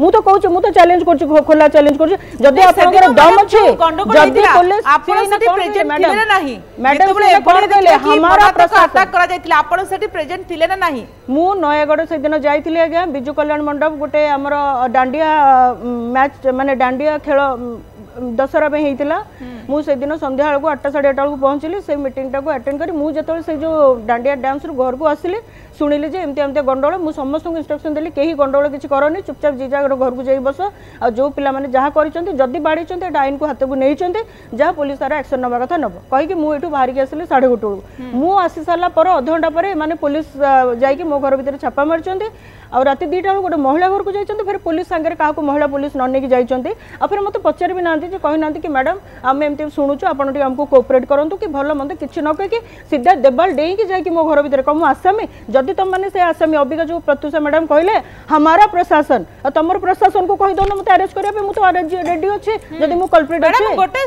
मु तो कहूँ मु तो चैलेंज कर खोला चैलेंज कर जदि आपनकर दम अछि जदि पुलिस आपण सेठी प्रेजेंट थिले ना नाही मैडम से कोन कहले हमारा प्रशासन अटैक करा जायतिले आपण सेठी प्रेजेंट थिले ना नाही मु नयागढ़ से दिन जाइतिले आज्ञा बिजु कल्याण मंडप गोटे हमर डांडिया मैच माने डांडिया खेल दशहरा में होता मुझे दिन संध्या बेलू 8टा 8:30 बेलू पहुँचली से मीटिंग टाक अटेंड करी मुझे से जो डांडिया डांस रु घर को आसली शुणिली जे एमती एमती गंडोल मुझे समस्त इंस्ट्रक्शन देली कहीं गंडोल किसी करनी चुपचाप जी जा घर को जाई बस आ जो पिला माने जहाँ करी बाड़ी आईन को हाथ को नहीं जहाँ पुलिस तार एक्शन नवा कथा नब कहीकि मुझे बाहर की आसली 8:30 बेलू मुझे आसी सारा पर अध घंटा पर माने पुलिस जाइए मो घर भितर छापा मारी आ राति 2टा बेलू गोटे महिला घर को जाइए फिर पुलिस सांगे क्या महिला पुलिस न नहीं जाइए फिर मत पचार भी ना कहना कि मैडम आम एमती शुणुचु आपड़ आमको कोअपरेट करूँ कि भल मंद किसी न कहीकि सीधा देवाल डेईकि जाकि मो घर भितर कह आसामी जदि तुम मैंने से आसामी अबिका जो प्रत्युषा मैडम कहले हमारा प्रशासन तुम प्रशासन को कहीदो ना मत अरेस्ट करने मुझे रेडी अच्छे जदि मु कल्प्रिट अच्छे गोटे